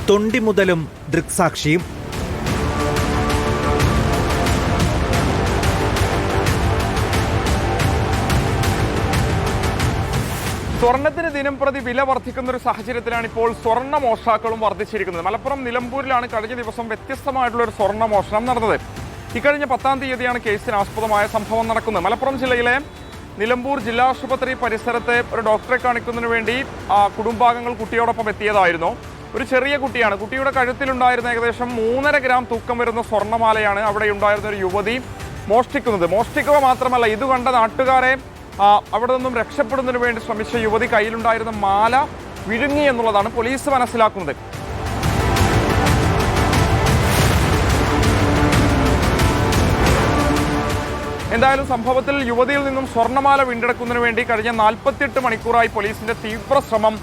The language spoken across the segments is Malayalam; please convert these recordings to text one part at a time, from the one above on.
തൊണ്ടി മുതലും ദൃക്സാക്ഷിയും. സ്വർണത്തിന് ദിനം പ്രതി വില വർദ്ധിക്കുന്ന ഒരു സാഹചര്യത്തിലാണ് ഇപ്പോൾ സ്വർണ്ണ മോഷ്ടാക്കളും വർദ്ധിച്ചിരിക്കുന്നത്. മലപ്പുറം നിലമ്പൂരിലാണ് കഴിഞ്ഞ ദിവസം വ്യത്യസ്തമായിട്ടുള്ള ഒരു സ്വർണ്ണ മോഷണം നടന്നത്. ഇക്കഴിഞ്ഞ 10-ാം തീയതിയാണ് കേസിന് ആസ്പദമായ സംഭവം നടക്കുന്നത്. മലപ്പുറം ജില്ലയിലെ നിലമ്പൂർ ജില്ലാ ആശുപത്രി പരിസരത്ത് ഒരു ഡോക്ടറെ കാണിക്കുന്നതിന് വേണ്ടി കുടുംബാംഗങ്ങൾ കുട്ടിയോടൊപ്പം എത്തിയതായിരുന്നു. ഒരു ചെറിയ കുട്ടിയാണ്. കുട്ടിയുടെ കഴുത്തിലുണ്ടായിരുന്ന ഏകദേശം 3.5 ഗ്രാം തൂക്കം വരുന്ന സ്വർണ്ണമാലയാണ് അവിടെ ഉണ്ടായിരുന്ന ഒരു യുവതി മോഷ്ടിക്കുന്നത്. മോഷ്ടിക്കുക മാത്രമല്ല, ഇത് കണ്ട നാട്ടുകാരെ അവിടെ നിന്നും രക്ഷപ്പെടുന്നതിന് വേണ്ടി ശ്രമിച്ച യുവതി കയ്യിലുണ്ടായിരുന്ന മാല വിഴുങ്ങി എന്നുള്ളതാണ് പോലീസ് മനസ്സിലാക്കുന്നത്. എന്തായാലും സംഭവത്തിൽ യുവതിയിൽ നിന്നും സ്വർണ്ണമാല വീണ്ടെടുക്കുന്നതിന് വേണ്ടി കഴിഞ്ഞ 48 മണിക്കൂറായി പോലീസിന്റെ തീവ്ര ശ്രമം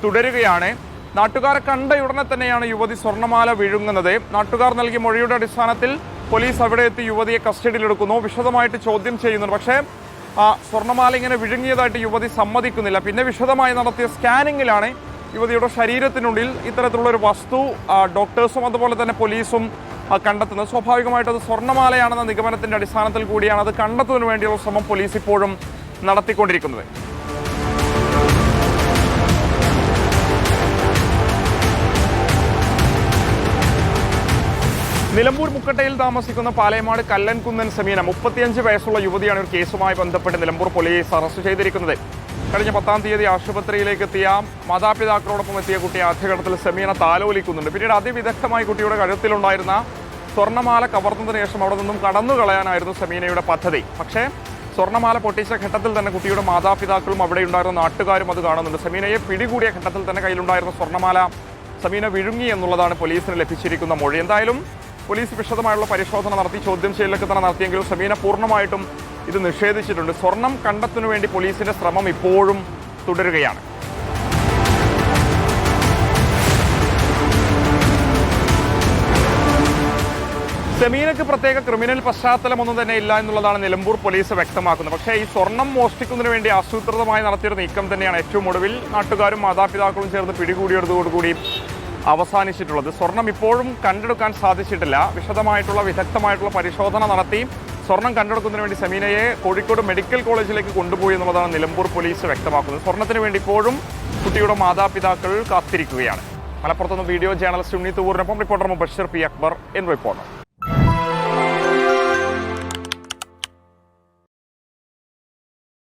തുടരുകയാണ്. നാട്ടുകാരെ കണ്ട ഉടനെ തന്നെയാണ് യുവതി സ്വർണ്ണമാല വിഴുങ്ങുന്നത്. നാട്ടുകാർ നൽകിയ മൊഴിയുടെ അടിസ്ഥാനത്തിൽ പോലീസ് അവിടെ എത്തി യുവതിയെ കസ്റ്റഡിയിലെടുക്കുന്നു, വിശദമായിട്ട് ചോദ്യം ചെയ്യുന്നുണ്ട്. പക്ഷേ സ്വർണ്ണമാല ഇങ്ങനെ വിഴുങ്ങിയതായിട്ട് യുവതി സമ്മതിക്കുന്നില്ല. പിന്നെ വിശദമായി നടത്തിയ സ്കാനിങ്ങിലാണ് യുവതിയുടെ ശരീരത്തിനുള്ളിൽ ഇത്തരത്തിലുള്ള ഒരു വസ്തു ഡോക്ടേഴ്സും അതുപോലെ തന്നെ പോലീസും കണ്ടെത്തുന്നത്. സ്വാഭാവികമായിട്ട് അത് സ്വർണ്ണമാലയാണെന്ന നിഗമനത്തിന്റെ അടിസ്ഥാനത്തിൽ കൂടിയാണ് അത് കണ്ടെത്തുന്നതിന് വേണ്ടിയുള്ള ശ്രമം പോലീസ് ഇപ്പോഴും നടത്തിക്കൊണ്ടിരിക്കുന്നത്. നിലമ്പൂർ മുക്കട്ടയിൽ താമസിക്കുന്ന പാലയമാട് കല്ലൻകുന്നൻ സമീന 35 വയസ്സുള്ള യുവതിയാണ് ഒരു കേസുമായി ബന്ധപ്പെട്ട് നിലമ്പൂർ പോലീസ് അറസ്റ്റ് ചെയ്തിരിക്കുന്നത്. കഴിഞ്ഞ 10-ാം തീയതി ആശുപത്രിയിലേക്ക് എത്തിയ മാതാപിതാക്കളോടൊപ്പം എത്തിയ കുട്ടിയെ ആദ്യഘട്ടത്തിൽ സമീന താലോലിക്കുന്നുണ്ട്. പിന്നീട് അതിവിദഗ്ധമായി കുട്ടിയുടെ കഴുത്തിലുണ്ടായിരുന്ന സ്വർണ്ണമാല കവർന്നതിന് ശേഷം അവിടെ നിന്നും കടന്നു കളയാനായിരുന്നു സമീനയുടെ പദ്ധതി. പക്ഷേ സ്വർണ്ണമാല പൊട്ടിച്ച ഘട്ടത്തിൽ തന്നെ കുട്ടിയുടെ മാതാപിതാക്കളും അവിടെ ഉണ്ടായിരുന്ന നാട്ടുകാരും അത് കാണുന്നുണ്ട്. സമീനയെ പിടികൂടിയ ഘട്ടത്തിൽ തന്നെ കയ്യിലുണ്ടായിരുന്ന സ്വർണ്ണമാല സമീന വിഴുങ്ങി എന്നുള്ളതാണ് പോലീസിന് ലഭിച്ചിരിക്കുന്ന മൊഴി. എന്തായാലും പോലീസ് വിശദമായുള്ള പരിശോധന നടത്തി ചോദ്യം ചെയ്യലൊക്കെ തന്നെ നടത്തിയെങ്കിലും സമീന പൂർണ്ണമായിട്ടും ഇത് നിഷേധിച്ചിട്ടുണ്ട്. സ്വർണം കണ്ടെത്തുന്നതിനു വേണ്ടി പോലീസിന്റെ ശ്രമം ഇപ്പോഴും തുടരുകയാണ്. സമീനയ്ക്ക് പ്രത്യേക ക്രിമിനൽ പശ്ചാത്തലമൊന്നും തന്നെ ഇല്ല എന്നുള്ളതാണ് നിലമ്പൂർ പോലീസ് വ്യക്തമാക്കുന്നത്. പക്ഷേ ഈ സ്വർണം മോഷ്ടിക്കുന്നതിന് വേണ്ടി ആസൂത്രിതമായി നടത്തിയൊരു നീക്കം തന്നെയാണ് ഏറ്റവും ഒടുവിൽ നാട്ടുകാരും മാതാപിതാക്കളും ചേർന്ന് പിടികൂടിയതോടുകൂടി അവസാനിച്ചിട്ടുള്ളത്. സ്വർണം ഇപ്പോഴും കണ്ടെടുക്കാൻ സാധിച്ചിട്ടില്ല. വിശദമായിട്ടുള്ള വിദഗ്ധമായിട്ടുള്ള പരിശോധന നടത്തി സ്വർണം കണ്ടെടുക്കുന്നതിന് വേണ്ടി സമീനയെ കോഴിക്കോട് മെഡിക്കൽ കോളേജിലേക്ക് കൊണ്ടുപോയി എന്നുള്ളതാണ് നിലമ്പൂർ പോലീസ് വ്യക്തമാക്കുന്നത്. സ്വർണത്തിന് വേണ്ടി ഇപ്പോഴും കുട്ടിയുടെ മാതാപിതാക്കൾ കാത്തിരിക്കുകയാണ്. മലപ്പുറത്തുനിന്ന് വീഡിയോ ജേർണലിസ്റ്റ് ഉണ്ണി തൂറിനൊപ്പം reporter Mubashir P Akbar in reporter.